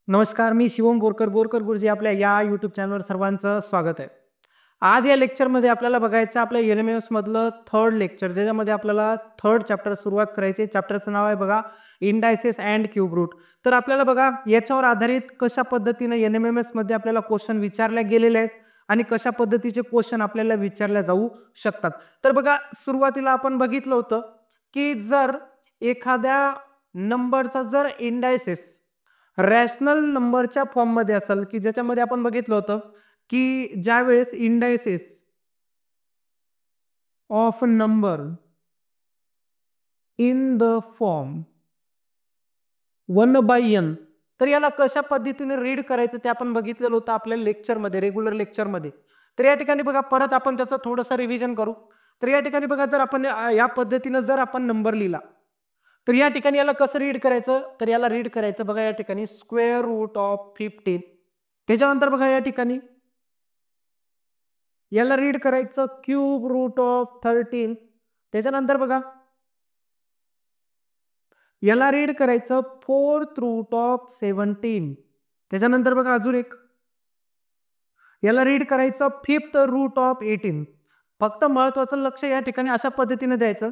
नमस्कार, मी शिवम बोरकर गुरुजी आपल्या या यूट्यूब चॅनलवर सर्वांचं स्वागत आहे. आज या लेक्चरमध्ये आपल्याला बघायचं आपल्या एल-एम-एस मधलं थर्ड लेक्चर, ज्याच्यामध्ये आपल्याला थर्ड चॅप्टर सुरुवात करायची. चॅप्टरचं नाव आहे बघा इंडायसेस अँड क्यूब रूट. तर आपल्याला बघा याच्यावर आधारित कशा पद्धतीने एल-एम-एस मध्ये आपल्याला क्वेश्चन विचारले गेलेले आहेत आणि कशा पद्धतीचे क्वेश्चन आपल्याला विचारले जाऊ शकतात. तर बघा सुरुवातीला आपण बघितलं होतं की जर एखाद्या नंबरचा जर इंडायसेस रॅशनल नंबरच्या फॉर्ममध्ये असेल, की ज्याच्यामध्ये आपण बघितलं होतं की ज्यावेळेस indices of number in the form 1/n, तर याला कशा पद्धतीने रीड करायचं ते आपण बघितलेलं होतं आपल्या लेक्चरमध्ये, रेग्युलर लेक्चरमध्ये. तर या ठिकाणी बघा परत आपण त्याचं थोडंसं रिव्हिजन करू. तर या ठिकाणी बघा जर आपण या पद्धतीने जर आपण नंबर लिहिला तर या ठिकाणी याला कसं रीड करायचं, तर याला रीड करायचं बघा या ठिकाणी स्क्वेअर रूट ऑफ 15. त्याच्यानंतर बघा या ठिकाणी याला रीड करायचं क्यूब रूट ऑफ 13. त्याच्यानंतर बघा याला रीड करायचं फोर्थ रूट ऑफ 17. त्याच्यानंतर बघा अजून एक याला रीड करायचं फिफ्थ रूट ऑफ 18. फक्त महत्वाचं लक्ष या ठिकाणी अशा पद्धतीने द्यायचं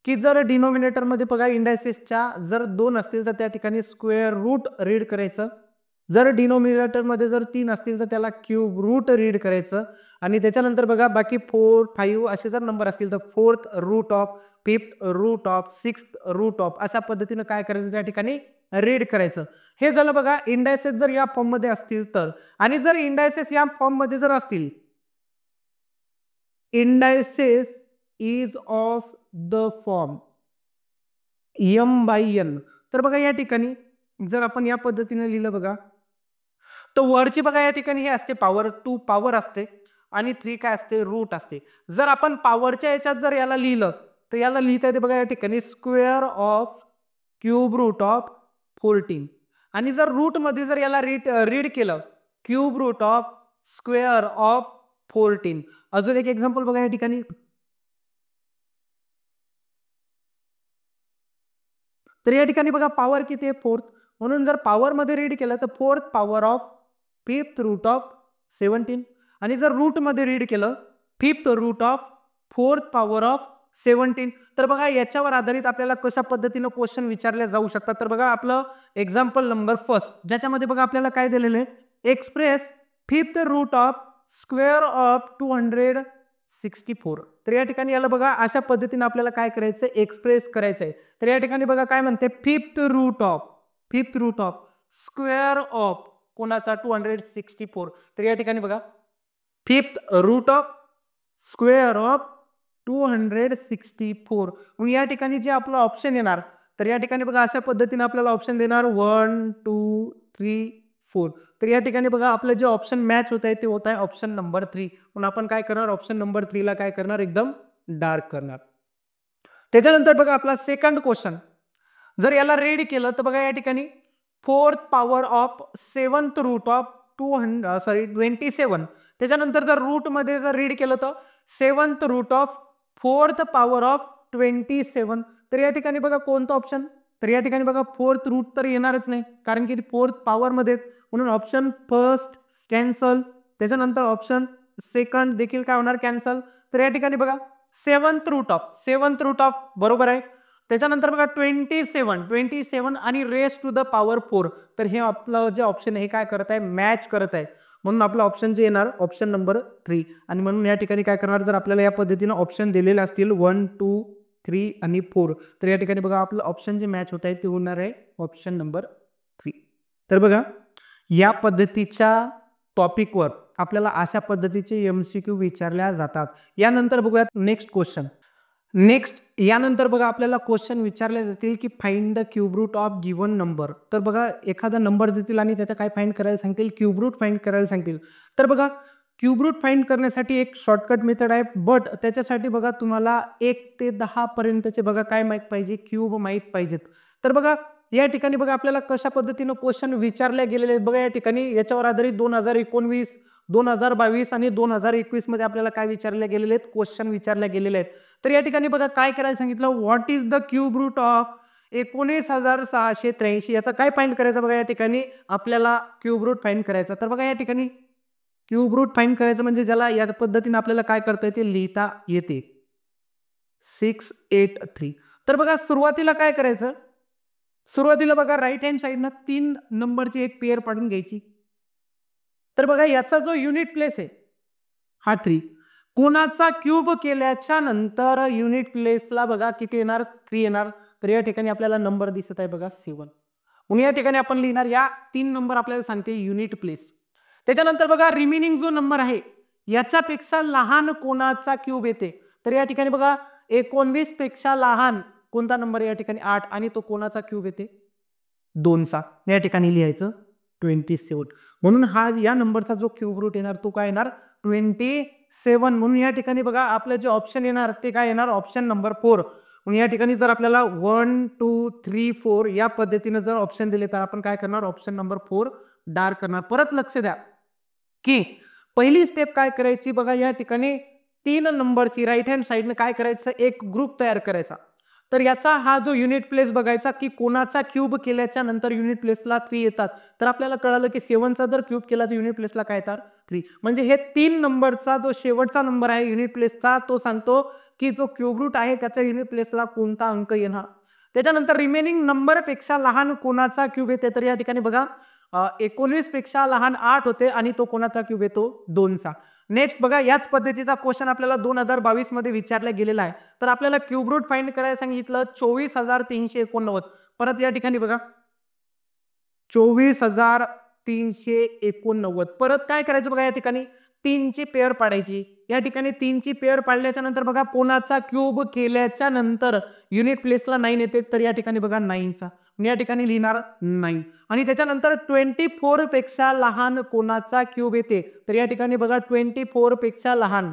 की जर डिनोमिनेटर मध्ये बघा इंडायसेसच्या जर 2 असतील तर त्या ठिकाणी स्क्वेअर रूट रीड करायचं. जर डिनोमिनेटर मध्ये जर 3 असतील तर त्याला क्यूब रूट रीड करायचं. आणि त्याच्यानंतर बघा बाकी 4, 5 असे जर नंबर असतील तर fourth root of, fifth root of, sixth root of अशा पद्धतीने काय करायचं त्या ठिकाणी रीड करायचं. हे झालं बघा इंडायसेस जर या फॉर्म मध्ये असतील तर. आणि जर इंडायसेस या फॉर्म मध्ये जर असतील, indices is of the form m/n, तर बघा या ठिकाणी जर आपण या पद्धतीने लिहिलं बघा तर वरची बघा या ठिकाणी हे असते पॉवर 2 पॉवर असते आणि 3 काय असते रूट असते. जर आपण पॉवरच्या याच्यात जर याला लिहिलं तर याला लिहिता येते बघा या ठिकाणी square of cube root of 14. आणि जर रूट मध्ये जर याला रीड केलं cube root of square of 14. अजून एक एक्झाम्पल बघा या ठिकाणी. तर या ठिकाणी बघा पॉवर किती आहे 4, म्हणून जर पॉवर मध्ये रीड केलं तर fourth power of fifth root of 17. आणि जर रूट मध्ये रीड केलं fifth root of fourth power of 17. तर बघा याच्यावर आधारित आपल्याला कशा पद्धतीने क्वेश्चन विचारले जाऊ शकतात. तर बघा आपलं एक्झाम्पल नंबर फर्स्ट, ज्याच्यामध्ये बघा आपल्याला काय दिलेलं आहे express fifth root of square of 264. तर या ठिकाणी याला बघा अशा पद्धतीने आपल्याला काय करायचं एक्सप्रेस करायचं आहे. तर या ठिकाणी बघा काय म्हणते fifth root of square of कोणाचा 264. तर या ठिकाणी बघा fifth root of square of 264. मग या ठिकाणी जे आपलं ऑप्शन येणार तर या ठिकाणी बघा अशा पद्धतीने आपल्याला ऑप्शन देणार 1 2 3 4. तर या ठिकाणी बघा आपलं जे ऑप्शन मॅच होत आहे ते होत आहे ऑप्शन नंबर 3. म्हणून आपण काय करणार ऑप्शन नंबर 3 ला काय करणार एकदम डार्क करणार. त्याच्यानंतर बघा आपला सेकंड क्वेश्चन, जर याला रीड केलं तर बघा या ठिकाणी fourth power of seventh root of 27. त्याच्यानंतर जर रूट मध्ये जर रीड केलं तर seventh root of fourth power of 27. तर या ठिकाणी बघा कोणतं ऑप्शन, तर या ठिकाणी बघा फोर्थ रूट तर येणारच नाही कारण की फोर्थ पॉवर मध्ये, म्हणून ऑप्शन फर्स्ट कॅन्सल. त्याच्यानंतर ऑप्शन सेकंड देखील काय होणार कॅन्सल. तर या ठिकाणी बघा सेवन्थ रूट ऑफ बरोबर आहे. त्याच्यानंतर बघा 27 आणि रेस टू द पॉवर 4. तर हे आपलं जे ऑप्शन आहे हे काय करत आहे मॅच करत आहे, म्हणून आपलं ऑप्शन जे येणार ऑप्शन नंबर 3. आणि म्हणून या ठिकाणी काय करणार जर आपल्याला या पद्धतीने ऑप्शन दिलेले असतील 1 2 3 आणि 4 तर या ठिकाणी बघा आपलं ऑप्शन जे मॅच होत आहे ते होणार आहे ऑप्शन नंबर 3. तर बघा या पद्धतीच्या टॉपिकवर आपल्याला अशा पद्धतीचे MCQ विचारल्या जातात. यानंतर बघूयात नेक्स्ट क्वेश्चन. यानंतर बघा आपल्याला क्वेश्चन विचारले जातील की find the cube root of given number. तर बघा एखादा नंबर देतील आणि त्याचा काय फाइंड करायला सांगतील क्यूब रूट फाइंड करायला सांगतील. तर बघा क्यूब रूट फाइंड करण्यासाठी एक शॉर्टकट मेथड आहे, बट त्याच्यासाठी बघा तुम्हाला 1 ते 10 पर्यंतचे बघा काय माहित पाहिजे क्यूब माहित पाहिजेत. तर बघा या ठिकाणी बघा आपल्याला कशा पद्धतीने क्वेश्चन विचारले गेलेले आहेत बघा या ठिकाणी याच्यावर आधारित 2019 2022 आणि 2021 मध्ये आपल्याला काय विचारले गेलेले आहेत क्वेश्चन विचारले गेलेले आहेत. तर या ठिकाणी बघा काय करायला सांगितलं what is the cube root of 19,683 याचा काय फाइंड करायचं बघा या ठिकाणी आपल्याला क्यूब रूट फाइंड करायचा. तर बघा या ठिकाणी क्यूब रूट फाइंड करायचं म्हणजे ज्याला या पद्धतीने आपल्याला काय करता येते लिहिता येते 683. तर बघा सुरुवातीला काय करायचं, सुरुवातीला बघा राईट हँड साईडनं 3 नंबरची एक पेअर पाडून घ्यायची. तर बघा याचा जो युनिट प्लेस आहे हा 3, कोणाचा क्यूब केल्याच्या नंतर युनिट प्लेसला बघा किती येणार 3 येणार. तर या ठिकाणी आपल्याला नंबर दिसत आहे बघा 7. म्हणून या ठिकाणी आपण लिहिणार या 3 नंबर आपल्याला सांगते युनिट प्लेस. त्याच्यानंतर बघा रिमेनिंग जो नंबर आहे याच्यापेक्षा लहान कोणाचा क्यूब येते. तर या ठिकाणी बघा 19 पेक्षा लहान कोणता नंबर या ठिकाणी 8 आणि तो कोणाचा क्यूब येते 2चा. या ठिकाणी लिहायचं 27. म्हणून हा या नंबरचा जो क्यूब रूट येणार तो काय येणार 27. म्हणून या ठिकाणी बघा आपलं जे ऑप्शन येणार ते काय येणार ऑप्शन नंबर 4. म्हणून या ठिकाणी जर आपल्याला 1 2 3 4 या पद्धतीने जर ऑप्शन दिले तर आपण काय करणार ऑप्शन नंबर 4 डार्क करणार. परत लक्ष द्या की पहिली स्टेप काय करायची बघा या ठिकाणी 3 नंबरची राईट हँड साईडने काय करायचं एक ग्रुप तयार करायचा. तर याचा हा जो युनिट प्लेस बघायचा की कोणाचा क्यूब केल्याच्या नंतर युनिट प्लेसला 3 येतात. तर आपल्याला कळालं की 7चा जर क्यूब केला तर युनिट प्लेसला काय येतात 3. म्हणजे हे 3 नंबरचा जो शेवटचा नंबर आहे युनिट प्लेसचा तो सांगतो की जो क्यूब रूट आहे त्याच्या युनिट प्लेसला कोणता अंक येणार. त्याच्यानंतर रिमेनिंग नंबर पेक्षा लहान कोणाचा क्यूब येते. तर या ठिकाणी बघा 19 पेक्षा लहान 8 होते आणि तो कोणाचा क्यूब येतो 2चा. नेक्स्ट बघा याच पद्धतीचा क्वेश्चन आपल्याला 2022 मध्ये विचारला गेलेला आहे. तर आपल्याला क्यूब रूट फाइंड करायला सांगितलं 24,389. परत या ठिकाणी बघा 24,389. परत काय करायचं बघा या ठिकाणी 3 ची पेअर पाडायची. या ठिकाणी 3 ची पेअर पाडल्याच्या नंतर बघा कोणाचा क्यूब केल्याच्या नंतर युनिट प्लेसला 9 येते. तर या ठिकाणी बघा 9चा या ठिकाणी लिहिणार 9 आणि त्याच्यानंतर 24 पेक्षा लहान कोणाचा क्यूब येते. तर या ठिकाणी बघा 24 पेक्षा लहान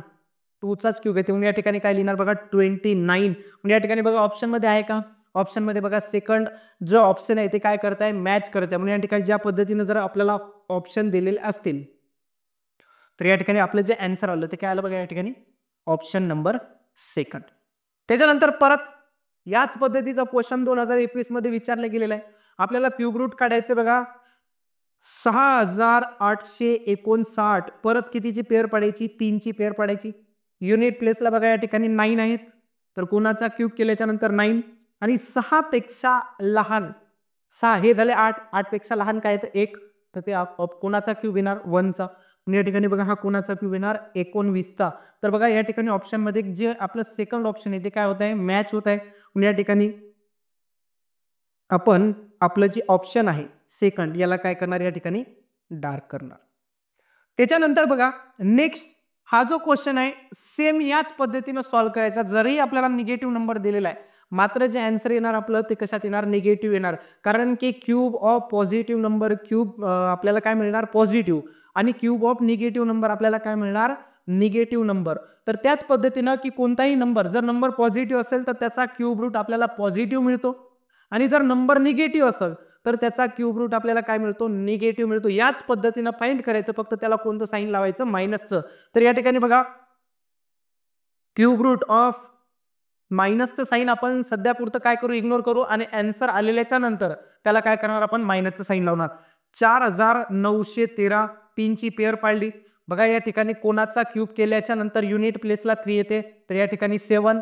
2चाच क्यूब येते. म्हणून या ठिकाणी काय लिहिणार बघा 29. म्हणजे या ठिकाणी बघा ऑप्शन मध्ये आहे का ऑप्शन मध्ये बघा सेकंड जो ऑप्शन आहे ते काय करताय मॅच करताय. म्हणून या ठिकाणी ज्या पद्धतीने जर आपल्याला ऑप्शन दिलेले असतील तर या ठिकाणी आपलं जे आन्सर आलं ते काय आलं बघा या ठिकाणी ऑप्शन नंबर सेकंड. त्याच्यानंतर परत याच पद्धतीचा क्वेश्चन 2021 मध्ये विचारला गेलेला आहे. आपल्याला क्यूब रूट काढायचे बघा 6,859. परत कितीची पेअर पाडायची 3 ची पेअर पाडायची. युनिट प्लेसला बघा या ठिकाणी 9 आहेत. तर कोणाचा क्यूब केल्याच्या नंतर 9 आणि 6 पेक्षा लहान 6 हे झाले 8 8 पेक्षा लहान काय तर 1. तर ते कोणाचा क्यूब येणार 1चा. या ठिकाणी बघा हा कोणाचा क्यूब येणार 19चा. तर बघा या ठिकाणी ऑप्शन मध्ये जे आपलं सेकंड ऑप्शन आहे ते काय होत आहे मॅच होत आहे. या ठिकाणी आपण आपलं जे ऑप्शन आहे सेकंड याला काय करणार या ठिकाणी डार्क करणार. त्याच्यानंतर बघा नेक्स्ट हा जो क्वेश्चन आहे सेम याच पद्धतीने सॉल्व्ह करायचा. जरी आपल्याला निगेटिव्ह नंबर दिलेला आहे मात्र जे आन्सर येणार आपलं ते कशात येणार निगेटिव्ह येणार. कारण की cube of positive number cube आपल्याला काय मिळणार पॉझिटिव्ह आणि क्यूब ऑफ निगेटिव्ह नंबर आपल्याला काय मिळणार निगेटिव्ह नंबर. तर त्याच पद्धतीनं की कोणताही नंबर जर नंबर पॉझिटिव्ह असेल तर त्याचा क्यूब रूट आपल्याला पॉझिटिव्ह मिळतो आणि जर नंबर निगेटिव्ह असेल तर त्याचा क्यूब रूट आपल्याला काय मिळतो निगेटिव्ह मिळतो. याच पद्धतीनं फाइंड करायचं फक्त त्याला कोणतं साइन लावायचं मायनसचं. तर या ठिकाणी बघा क्यूब रूट ऑफ मायनसचं साइन आपण सध्या पुरतं काय करू इग्नोर करू आणि आन्सर आलेल्याच्या नंतर त्याला काय करणार आपण मायनसचं साइन लावणार. 4,913 3 ची पेअर पाडली. बघा या ठिकाणी कोणाचा क्यूब केल्याच्या नंतर युनिट प्लेसला 3 येते. तर या ठिकाणी 7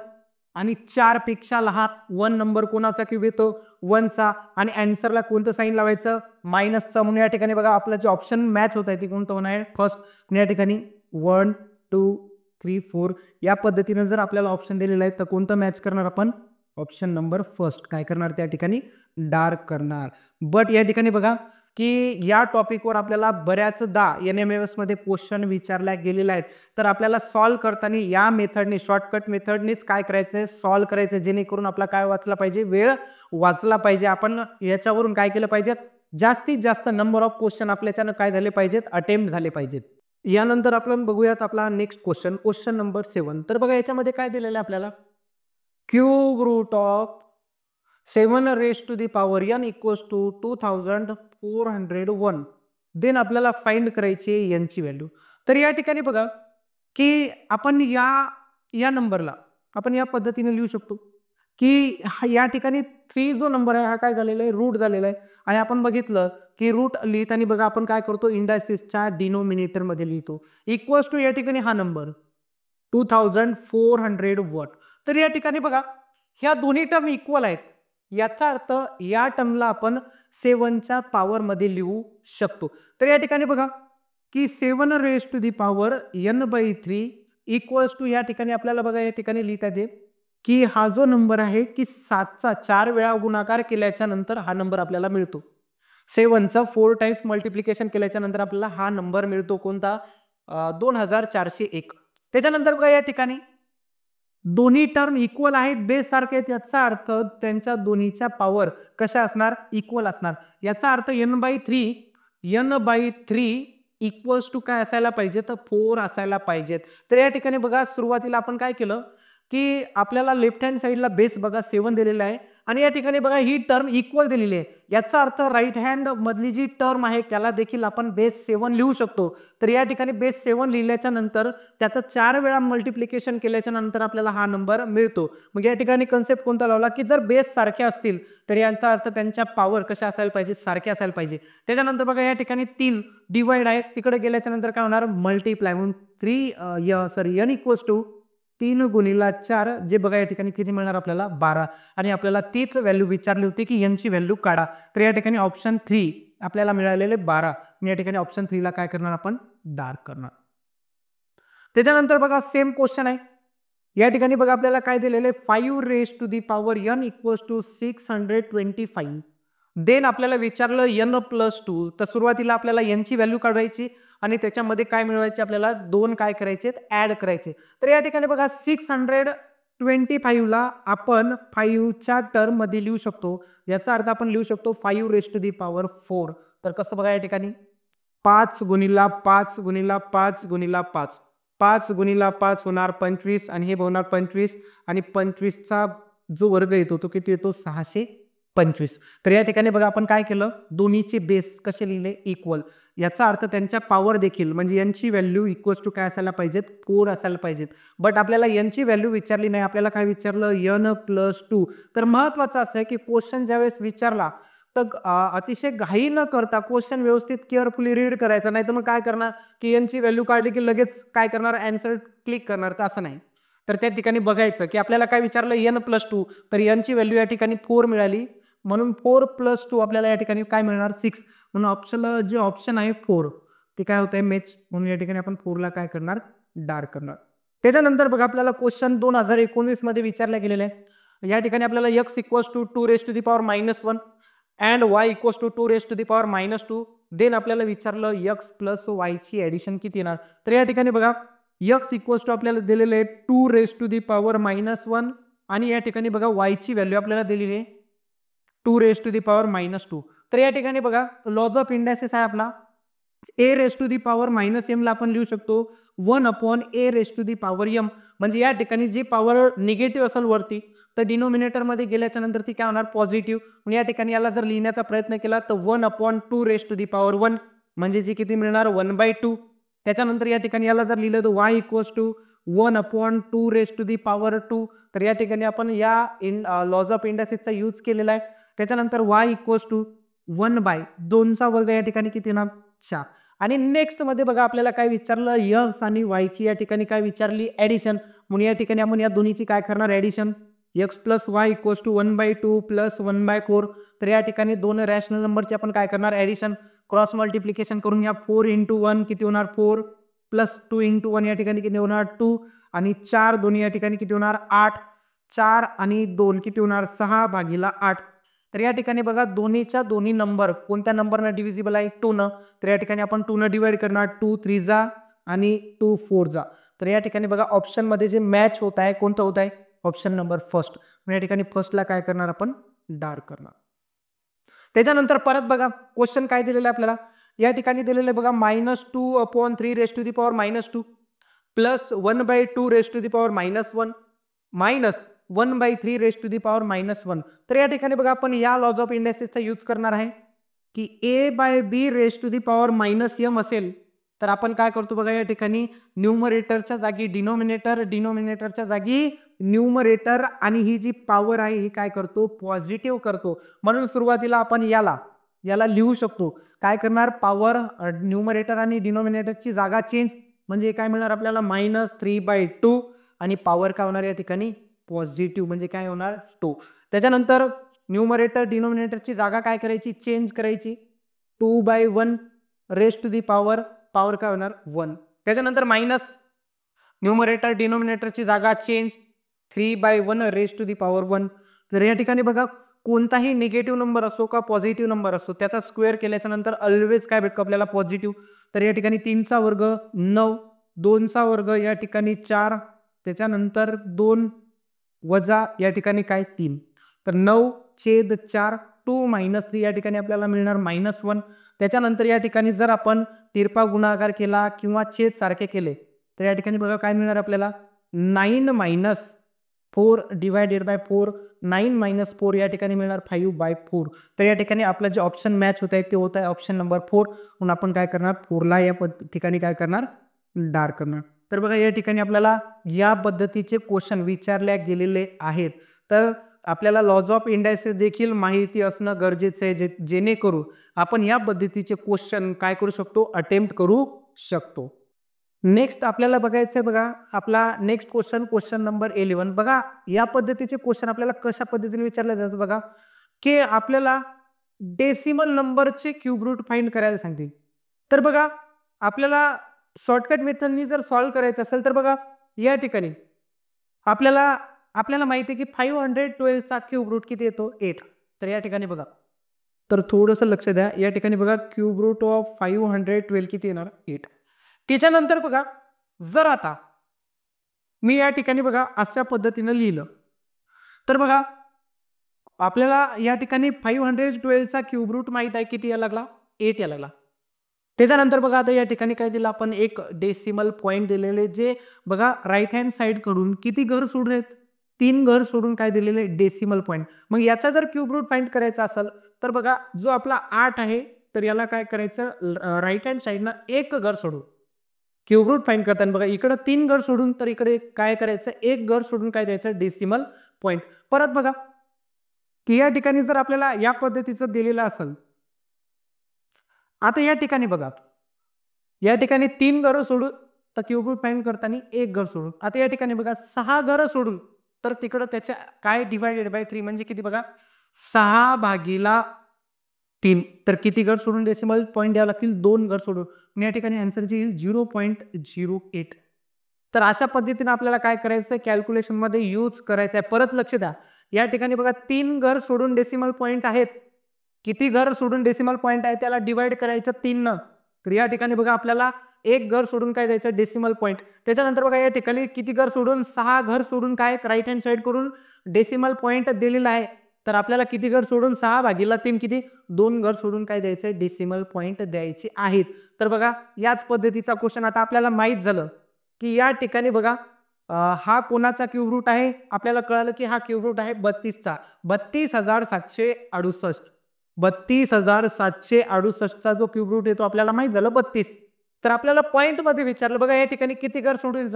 आणि 4 पेक्षा लहान 1 नंबर कोणाचा क्यूब येतो 1चा आणि आन्सरला कोणतं साइन लावायचं मायनसचं. म्हणून या ठिकाणी बघा आपलं जे ऑप्शन मॅच होत आहे ते कोणतं होणार आहे फर्स्ट. या ठिकाणी 1 2 3 4 या पद्धतीने जर आपल्याला ऑप्शन दिलेला आहे तर कोणतं मॅच करणार आपण ऑप्शन नंबर फर्स्ट काय करणार त्या ठिकाणी डार्क करणार. बट या ठिकाणी बघा की या टॉपिकवर आपल्याला बऱ्याचदा NMS मध्ये क्वेश्चन विचारल्या गेलेला आहेत. तर आपल्याला सॉल्व्ह करताना या मेथडने शॉर्टकट मेथडनेच काय करायचंय सॉल्व्ह करायचं जेणेकरून आपला काय वाचला पाहिजे वेळ वाचला पाहिजे. आपण याच्यावरून काय केलं पाहिजे जास्तीत जास्त नंबर ऑफ क्वेश्चन आपल्याच्यानं काय झाले पाहिजेत अटेम्प्ट झाले पाहिजेत. यानंतर आपण बघूयात आपला नेक्स्ट क्वेश्चन नंबर 7. तर बघा याच्यामध्ये काय दिलेलं आहे आपल्याला cube root of 7 raised to the power n equals to 2401. Then आपल्याला फाइंड करायची यांची व्हॅल्यू. तर या ठिकाणी बघा की आपण या नंबरला आपण या पद्धतीने लिहू शकतो की या ठिकाणी 3 जो नंबर आहे हा काय झालेला आहे, रूट झालेला आहे. आणि आपण बघितलं की रूट लिहिताना बघा आपण काय करतो, इंडायसिसच्या डिनोमिनेटरमध्ये लिहितो. इक्वल्स टू या ठिकाणी हा नंबर 2400 वॉट. तर या ठिकाणी बघा ह्या दोन्ही टर्म इक्वल आहेत. याचा अर्थ या टर्मला आपण 7च्या पॉवरमध्ये लिहू शकतो. तर या ठिकाणी बघा की 7 raise to the power n/3 equals to या ठिकाणी आपल्याला बघा या ठिकाणी लिहिता येते की हा जो नंबर आहे की 7चा 4 वेळा गुणाकार केल्याच्या नंतर हा नंबर आपल्याला मिळतो. 7चा 4 टाइम्स मल्टिप्लिकेशन केल्याच्या नंतर आपल्याला हा नंबर मिळतो कोणता, 2401. त्याच्यानंतर बघा या ठिकाणी दोन्ही टर्म इक्वल आहेत, बेस सारखे आहेत. याचा अर्थ त्यांच्या दोन्हीच्या पॉवर कशा असणार, इक्वल असणार. याचा अर्थ n/3 इक्वल्स टू काय असायला पाहिजे, तर 4 असायला पाहिजेत. तर या ठिकाणी बघा सुरुवातीला आपण काय केलं की आपल्याला लेफ्ट हँड साईडला बेस बघा 7 दिलेला आहे आणि या ठिकाणी बघा ही टर्म इक्वल दिलेली आहे. याचा अर्थ राईट हँड मधली जी टर्म आहे त्याला देखील आपण बेस 7 लिहू शकतो. तर या ठिकाणी बेस 7 लिहिल्याच्या नंतर त्याचं 4 वेळा मल्टिप्लिकेशन केल्याच्या नंतर आपल्याला हा नंबर मिळतो. मग या ठिकाणी कन्सेप्ट कोणता लावला की जर बेस सारखे असतील तर याचा अर्थ त्यांच्या पॉवर कशा असायला पाहिजे, सारखे असायला पाहिजे. त्याच्यानंतर बघा या ठिकाणी 3 डिवाइड आहे, तिकडे गेल्याच्या नंतर काय होणार, मल्टिप्लाय म्हणून n इक्वल्स टू 3 गुणिला 4 जे बघा या ठिकाणी किती मिळणार आपल्याला, 12. आणि आपल्याला तीच व्हॅल्यू विचारली होती की n ची व्हॅल्यू काढा. तर या ठिकाणी ऑप्शन 3 आपल्याला मिळालेले 12. या ठिकाणी ऑप्शन 3 ला काय करणार आपण, डार्क करणार. त्याच्यानंतर बघा सेम क्वेश्चन आहे. या ठिकाणी बघा आपल्याला काय दिलेले, 5 raise to the power n equals to 625. Then आपल्याला विचारलं n+2. तर सुरुवातीला आपल्याला n ची व्हॅल्यू काढायची आणि त्याच्यामध्ये काय मिळवायचे आपल्याला, 2 काय करायचे, ऍड करायचे. तर या ठिकाणी बघा 625 ला आपण 5च्या टर्म मध्ये लिहू शकतो. याचा अर्थ आपण लिहू शकतो 5 रेज टू दी पॉवर 4. तर कसं बघा या ठिकाणी 5 गुणिला 5 गुणिला 5 गुणिला 5, 5 गुणिला 5 होणार 25 आणि हे होणार 25 आणि 25चा जो वर्ग येतो तो किती येतो, 625. तर या ठिकाणी बघा आपण काय केलं, दोन्हीचे बेस कसे लिहिले, इक्वल. याचा अर्थ त्यांच्या पॉवर देखील म्हणजे n ची व्हॅल्यू इक्वल्स टू काय असायला पाहिजेत, 4 असायला पाहिजेत. बट आपल्याला n ची व्हॅल्यू विचारली नाही, आपल्याला काय विचारलं, n+2. तर महत्वाचं असं आहे की क्वेश्चन ज्यावेळेस विचारला तर अतिशय घाई न करता क्वेश्चन व्यवस्थित केअरफुली रीड करायचा. नाही तर मग काय करणार की n ची व्हॅल्यू काढली की लगेच काय करणार, आन्सर क्लिक करणार. तर असं नाही. तर त्या ठिकाणी बघायचं की आपल्याला काय विचारलं, n+2. तर n ची व्हॅल्यू या ठिकाणी 4 मिळाली म्हणून 4+2 आपल्याला या ठिकाणी काय मिळणार, 6. म्हणून ऑप्शनला जे ऑप्शन आहे 4 ते काय होत आहे, मॅच. म्हणून या ठिकाणी आपण 4 ला काय करणार, डार्क करणार. त्याच्यानंतर बघा आपल्याला क्वेश्चन 2019 मध्ये विचारला गेलेला आहे. या ठिकाणी आपल्याला x equals to 2 raise to the power -1 and y equals to 2 raise to the power -2. Then आपल्याला विचारलं x प्लस y ची ऍडिशन किती येणार. तर या ठिकाणी बघा x इक्वल्स टू आपल्याला दिलेले आहे 2 रेज टू दी पॉवर -1 आणि या ठिकाणी बघा y ची व्हॅल्यू आपल्याला दिलेली आहे 2 रेज टू दी पॉवर -2. तर या ठिकाणी बघा लॉज ऑफ इंडायसिस आहे आपला, a raise to the power -m ला आपण लिहू शकतो 1/a raise to the power m. म्हणजे या ठिकाणी जी पॉवर निगेटिव्ह असेल वरती तर डिनोमिनेटर मध्ये गेल्याच्या नंतर ती काय होणार, पॉझिटिव्ह. म्हणजे या ठिकाणी याला जर लिहिण्याचा प्रयत्न केला तर 1/2 रेज टू दी पॉवर 1 म्हणजे जी किती मिळणार, 1/2. त्याच्यानंतर या ठिकाणी याला जर लिहिलं तर y equals to 1/2 raise to the power 2. तर या ठिकाणी आपण या लॉज ऑफ इंडायसिसचा यूज केलेला आहे. त्याच्यानंतर y इक्वल्स टू 1/2चा वर्ग या ठिकाणी किती येणार, 4. आणि नेक्स्ट मध्ये बघा आपल्याला काय विचारलं, x आणि y ची या ठिकाणी काय विचारली, ऍडिशन. म्हणून या ठिकाणी आपण या दोन्हीची काय करणार, addition. x plus y equals to 1/2 plus 1/4. तर या ठिकाणी दोन रॅशनल नंबरचे आपण काय करणार, ऍडिशन. क्रॉस मल्टिप्लिकेशन करून या 4 × 1 किती होणार, 4 प्लस 2 × 1 या ठिकाणी किती होणार, 2 आणि 4 दोन्ही या ठिकाणी किती होणार, 8. 4 आणि 2 किती होणार, 6/8. तर या ठिकाणी बघा दोन्हीच्या दोन्ही नंबर कोणत्या नंबरनं डिव्हिजिबल आहे, 2 न. तर या ठिकाणी आपण 2 न डिवाइड करणार, 2 3 जा आणि 2 4 जा. तर या ठिकाणी बघा ऑप्शन मध्ये जे मॅच होत आहे कोणतं होत आहे, ऑप्शन नंबर फर्स्ट. या ठिकाणी फर्स्टला काय करणार आपण, डार्क करणार. त्याच्यानंतर परत बघा क्वेश्चन काय दिलेलं आहे आपल्याला, या ठिकाणी दिलेलं आहे बघा -2/3 raise to the power -2 plus 1/2 raise to the power -1 minus 1/3 raise to the power -1. तर या ठिकाणी बघा आपण या लॉज ऑफ इंडायसिसचा यूज करणार आहे की a/b raise to the power -m असेल तर आपण काय करतो बघा, या ठिकाणी न्यूमरेटरच्या जागी डिनोमिनेटर, डिनोमिनेटरच्या जागी न्यूमरेटर आणि ही जी पॉवर आहे ही काय करतो, पॉझिटिव्ह करतो. म्हणून सुरुवातीला आपण याला लिहू शकतो. काय करणार, पॉवर न्यूमरेटर आणि डिनोमिनेटरची जागा चेंज, म्हणजे काय मिळणार आपल्याला -3/2 आणि पॉवर काय होणार या ठिकाणी पॉझिटिव्ह, म्हणजे काय होणार 2. त्याच्यानंतर न्यूमरेटर डिनोमिनेटरची जागा काय करायची, चेंज करायची. 2/1 रेज टू दी पॉवर काय होणार 1. त्याच्यानंतर मायनस न्यूमरेटर डिनोमिनेटरची जागा change 3/1 raise to the power 1. तर या ठिकाणी बघा, कोणताही निगेटिव्ह नंबर असो का पॉझिटिव्ह नंबर असो, त्याचा स्क्वेअर केल्याच्या नंतर ऑलवेज काय भेटतो आपल्याला, पॉझिटिव्ह. तर या ठिकाणी 3चा वर्ग 9, 2चा वर्ग या ठिकाणी 4, त्याच्यानंतर 2 वजा या ठिकाणी काय 3. तर 9/4 2 - 3 या ठिकाणी आपल्याला मिळणार -1. त्याच्यानंतर या ठिकाणी जर आपण तिरपा गुणाकार केला किंवा छेद सारखे केले तर या ठिकाणी बघा काय मिळणार आपल्याला, 9 - 4 डिवायडेड बाय 4, 9 - 4 या ठिकाणी मिळणार 5/4. तर या ठिकाणी आपलं जे ऑप्शन मॅच होत आहे ते होत आहे ऑप्शन नंबर 4. म्हणून आपण काय करणार, 4ला या ठिकाणी काय करणार, डार्क करणार. तर बघा या ठिकाणी आपल्याला या पद्धतीचे क्वेश्चन विचारल्या गेलेले आहेत. तर आपल्याला लॉज ऑफ इंडायसेस देखील माहिती असणं गरजेचं आहे, जेणेकरून आपण या पद्धतीचे क्वेश्चन काय करू शकतो, अटेम्प्ट करू शकतो. नेक्स्ट आपल्याला बघायचं आहे बघा, आपला नेक्स्ट क्वेश्चन नंबर 11. बघा या पद्धतीचे क्वेश्चन आपल्याला कशा पद्धतीने विचारले जातात बघा, की आपल्याला डेसिमल नंबरचे क्यूब रूट फाइंड करायला सांगतील. तर बघा आपल्याला शॉर्टकट मेथडनी जर सॉल्व्ह करायचं असेल तर बघा या ठिकाणी आपल्याला माहिती आहे की 512चा क्यूब रूट किती येतो, 8. तर या ठिकाणी बघा, तर थोडंसं लक्ष द्या, या ठिकाणी बघा क्यूब रूट ऑफ 512 किती येणार, 8. त्याच्यानंतर बघा, जर आता मी या ठिकाणी बघा अशा पद्धतीनं लिहिलं तर बघा आपल्याला या ठिकाणी 512चा क्यूब रूट माहित आहे किती या लागला, 8 या लागला. त्याच्यानंतर बघा आता या ठिकाणी काय दिलं आपण, एक डेसिमल पॉईंट दिलेले, जे बघा राईट हँड साइड कडून किती घर सोडून आहेत, 3 घर सोडून काय दिलेले, डेसिमल पॉईंट. मग याचा जर क्यूब रूट फाइंड करायचा असेल तर बघा जो आपला 8 आहे तर याला काय करायचं, राईट हँड साइडनं एक घर सोडून क्यूब रूट फाइंड करताना बघा इकडे 3 घर सोडून, तर इकडे काय करायचं, एक घर सोडून काय द्यायचं, डेसिमल पॉईंट. परत बघा की या ठिकाणी जर आपल्याला या पद्धतीचं दिलेलं असेल, आता या ठिकाणी बघा या ठिकाणी 3 घरं सोडून तर क्यूब रूट फाइंड करताना एक घर सोडून. आता या ठिकाणी बघा 6 घरं सोडून तर तिकडं त्याच्या काय डिवायडेड बाय 3 म्हणजे किती बघा, 6/3. तर किती घर सोडून डेसिमल पॉईंट द्यावं लागतील, 2 घर सोडून. या ठिकाणी आन्सर जे येईल 0.08. तर अशा पद्धतीने आपल्याला काय करायचं, कॅल्क्युलेशन मध्ये यूज करायचं आहे. परत लक्ष द्या, या ठिकाणी बघा 3 घर सोडून डेसिमल पॉईंट आहेत, किती घर सोडून डेसिमल पॉईंट आहे त्याला डिवाइड करायचं 3 न. तर या ठिकाणी बघा आपल्याला एक घर सोडून काय द्यायचं, डेसिमल पॉईंट. त्याच्यानंतर बघा या ठिकाणी किती घर सोडून, 6 घर सोडून काय राईट हँड साइड करून डेसिमल पॉईंट दिलेला आहे. तर आपल्याला किती घर सोडून, 6/3 किती, 2 घर सोडून काय द्यायचं, डेसिमल पॉईंट द्यायचे आहेत. तर बघा याच पद्धतीचा क्वेश्चन आता आपल्याला माहित झालं की या ठिकाणी बघा हा कोणाचा क्यूब रूट आहे, आपल्याला कळालं की हा क्यूब रूट आहे 32चा, 32,768. 32,768चा जो क्यूब रूट येतो आपल्याला माहित झालं 32. तर आपल्याला पॉईंट मध्ये विचारलं बघा या ठिकाणी किती घर सोडून,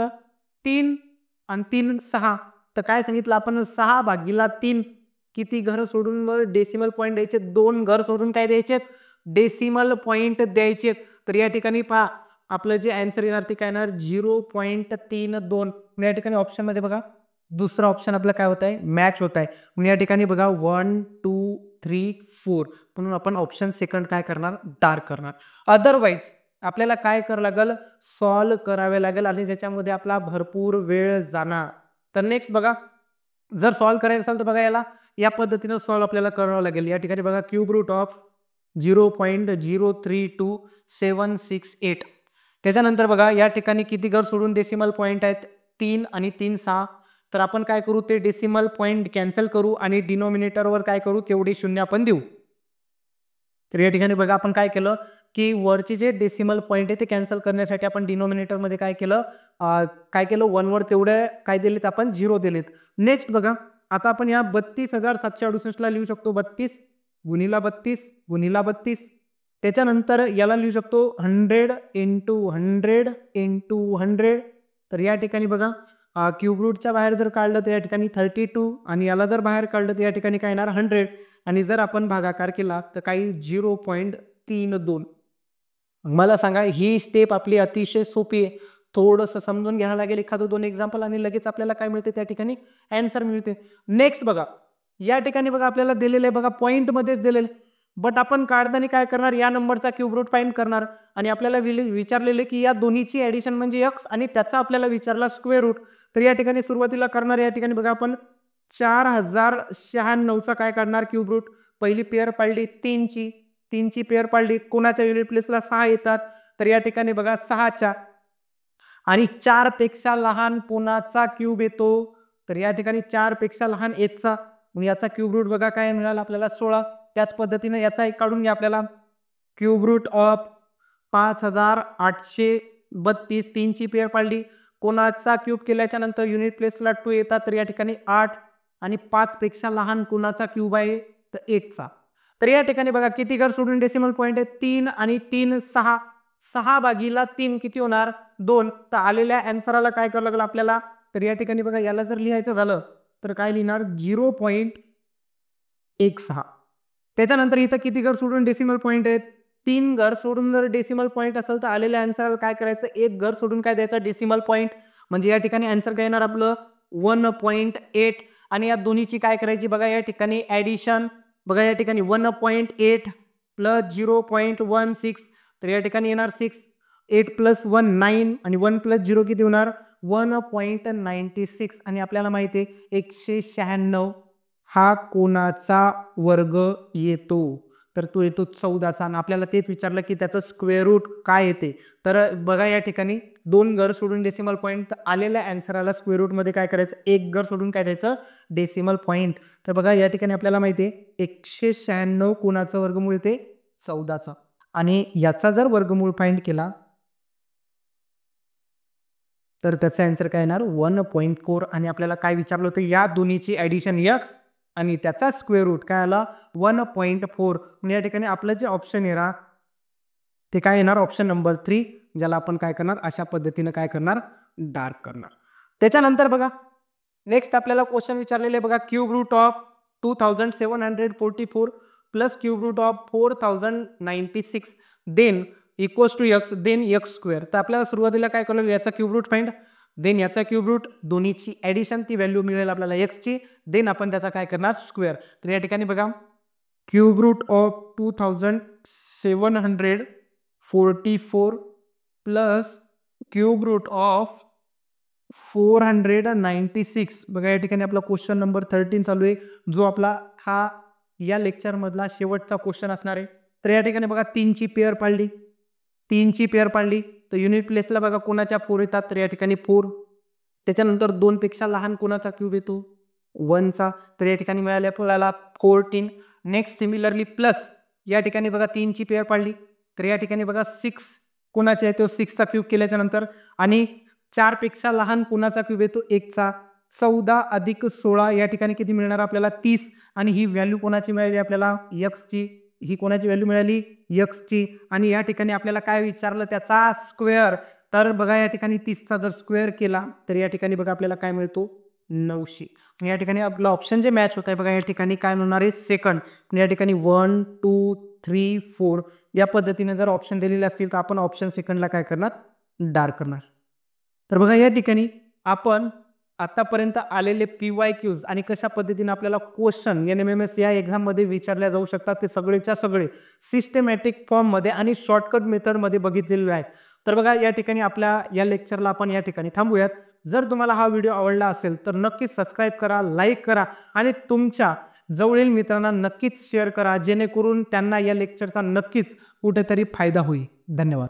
3 आणि 3 6. तर काय सांगितलं आपण, 6/3 किती घर सोडून डेसिमल पॉईंट द्यायचे, 2 घर सोडून काय द्यायचे, डेसिमल पॉईंट द्यायचे. तर या ठिकाणी पहा आपलं जे आन्सर येणार ते काय येणार, 0.32. या ठिकाणी ऑप्शन मध्ये बघा दुसरा ऑप्शन आपला काय होत आहे, मॅच होत आहे. या ठिकाणी बघा 1 2 3 4 म्हणून आपण ऑप्शन सेकंड काय करणार, डार्क करणार. अदरवाईज आपल्याला काय करावं लागेल, सॉल्व करावे लागेल आणि ज्याच्यामध्ये आपला भरपूर वेळ जाणार. तर नेक्स्ट बघा, जर सॉल्व करायचं असेल तर बघा याला या पद्धतीने सॉल्व आपल्याला करावं लागेल. या ठिकाणी बघा क्यूब रूट ऑफ 0.0326768. त्याच्यानंतर बघा या ठिकाणी किती घर सोडून डेसिमल पॉईंट आहेत, 3 आणि 3 6. तर आपण काय करू, ते डेसिमल पॉईंट कॅन्सल करू आणि डिनोमिनेटरवर काय करू, तेवढे शून्य आपण देऊ. तर या ठिकाणी बघा आपण काय केलं की वरचे जे डेसिमल पॉईंट आहे ते कॅन्सल करण्यासाठी आपण डिनोमिनेटर मध्ये काय केलं, 1 वर तेवढे काय दिलेत आपण, 0 दिलेत. नेक्स्ट बघा आता आपण या 32,768 ला लिहू शकतो 32 गुणिला 32 गुणिला 32 त्याच्यानंतर याला लिहू शकतो 100 इंटू 100 इंटू 100. तर या ठिकाणी बघा क्यूब रूटच्या बाहेर जर काढलं तर या ठिकाणी 32 आणि याला जर बाहेर काढलं तर या ठिकाणी काय येणार 100 आणि जर आपण भागाकार केला तर काही 0.32. मला सांगा ही स्टेप आपली अतिशय सोपी आहे. थोडंसं समजून घ्यायला लागेल एखादं 2 एक्झाम्पल आणि लगेच आपल्याला काय मिळते त्या ठिकाणी आन्सर मिळते. नेक्स्ट बघा या ठिकाणी बघा आपल्याला दिलेलं आहे बघा पॉईंटमध्येच दिलेलं आहे. बट आपण काढताना काय करणार या नंबरचा क्यूब रूट फाइंड करणार आणि आपल्याला विचारलेले की या दोन्हीची ॲडिशन म्हणजे x आणि त्याचा आपल्याला विचारला स्क्वेअर रूट. तर या ठिकाणी सुरुवातीला करणार या ठिकाणी बघा आपण 4096चा काय काढणार क्यूब रूट. पहिली पेअर पाळली 3ची पेअर पाळली कोणाच्या युनिट प्लेसला 6 येतात. तर या ठिकाणी बघा 6च्या आणि 4 पेक्षा लहान कोणाचा क्यूब येतो. तर या ठिकाणी 4 पेक्षा लहान 1चा याचा क्यूब रूट बघा काय मिळाला आपल्याला 16. त्याच पद्धतीने याचा एक काढून घ्या आपल्याला क्यूब रूट ऑफ 5832 3ची पेअर पाळली कोणाचा क्यूब केल्याच्या नंतर युनिट प्लेसला 2 येतात. तर या ठिकाणी 8 आणि 5 पेक्षा लहान कोणाचा क्यूब आहे तर 1चा. तर या ठिकाणी बघा किती घर सोडून डेसिमल पॉईंट आहे 3 आणि 3 6 6 भागीला 3 किती होणार 2. तर आलेल्या आन्सरला काय करावं लागलं आपल्याला. तर या ठिकाणी बघा याला जर लिहायचं झालं तर काय लिहिणार 0.16. त्याच्यानंतर इथं किती घर सोडून डेसिमल पॉईंट आहेत 3 घर सोडून जर डेसिमल पॉईंट असेल तर आलेल्या आन्सरला काय करायचं 1 घर सोडून काय द्यायचं डेसिमल पॉईंट. म्हणजे या ठिकाणी आन्सर काय येणार आपलं 1.8 आणि या दोन्हीची काय करायची बघा या ठिकाणी ॲडिशन. बघा या ठिकाणी 1.8 प्लस 0.16 तर या ठिकाणी येणार 6. 8 प्लस 1 9 आणि 1 प्लस 0 किती होणार 1.96 आणि आपल्याला माहिती आहे 196 हा कोणाचा वर्ग येतो तर तो येतो 14चा. आणि आपल्याला तेच विचारलं की त्याचं स्क्वेअर रूट काय येते. तर बघा या ठिकाणी 2 घर सोडून डेसिमल पॉईंट आलेल्या आन्सरला स्क्वेअर रूटमध्ये काय करायचं 1 घर सोडून काय द्यायचं डेसिमल पॉईंट. तर बघा या ठिकाणी आपल्याला माहिती आहे 196 कोणाचं वर्गमूळ येते 14चा आणि याचा जर वर्गमूळ फाइंड केला तर त्याचा आन्सर काय येणार 1.4 आणि आपल्याला काय विचारलं होतं या दोन्हीची ॲडिशन x आणि त्याचा स्क्वेअर रूट काय आला 1.4. या ठिकाणी आपलं जे ऑप्शन येणार ते काय येणार ऑप्शन नंबर 3 ज्याला आपण काय करणार अशा पद्धतीने काय करणार डार्क करणार. त्याच्यानंतर बघा नेक्स्ट आपल्याला क्वेश्चन विचारलेले बघा cube root of 2744 plus cube root of 4096 then equals to x then x square. तर आपल्याला सुरुवातीला काय करायला याचा क्यूब रूट फाइंड देन याचा क्यूब रूट दोन्हीची ॲडिशन ती व्हॅल्यू मिळेल आपल्याला x ची देन आपण त्याचा काय करणार स्क्वेअर. तर या ठिकाणी बघा cube root of 2744 plus cube root of 496 बघा या ठिकाणी आपला क्वेश्चन नंबर 13 चालू आहे जो आपला हा या लेक्चर मधला शेवटचा क्वेश्चन असणार आहे. तर या ठिकाणी बघा 3ची पेअर पाळली तर युनिट प्लेसला बघा कोणाच्या 4 येतात तर या ठिकाणी 4. त्याच्यानंतर 2 पेक्षा लहान कोणाचा क्यूब येतो 1चा तर या ठिकाणी मिळाले आपल्याला 14. नेक्स्ट सिमिलरली प्लस या ठिकाणी बघा 3ची पेअर पाळली तर या ठिकाणी बघा 6 कोणाचा येतो 6चा क्यूब केल्याच्या नंतर आणि 4 पेक्षा लहान कोणाचा क्यूब येतो 1चा 14 अधिक 16 या ठिकाणी किती मिळणार आपल्याला 30 आणि ही व्हॅल्यू कोणाची मिळाली आपल्याला x ची. ही कोणाची व्हॅल्यू मिळाली x ची आणि या ठिकाणी आपल्याला काय विचारलं त्याचा स्क्वेअर. तर बघा या ठिकाणी 30चा जर स्क्वेअर केला तर या ठिकाणी बघा आपल्याला काय मिळतो 900. या ठिकाणी आपलं ऑप्शन जे मॅच होत आहे बघा या ठिकाणी काय मिळणार आहे सेकंड. या ठिकाणी 1 2 3 4 या पद्धतीने जर ऑप्शन दिलेले असतील तर आपण ऑप्शन सेकंडला काय करणार डार्क करणार. तर बघा या ठिकाणी आपण आतापर्यंत आलेले PYQs आणि कशा पद्धतीने आपल्याला क्वेश्चन NMMS या एक्झाममध्ये विचारल्या जाऊ शकतात ते सगळेच्या सगळे सिस्टमॅटिक फॉर्ममध्ये आणि शॉर्टकट मेथडमध्ये बघितलेले आहेत. तर बघा या ठिकाणी आपल्या या लेक्चरला आपण या ठिकाणी थांबूयात. जर तुम्हाला हा व्हिडिओ आवडला असेल तर नक्कीच सबस्क्राईब करा, लाईक करा आणि तुमच्या जवळील मित्रांना नक्कीच शेअर करा जेणेकरून त्यांना या लेक्चरचा नक्कीच कुठेतरी फायदा होईल. धन्यवाद.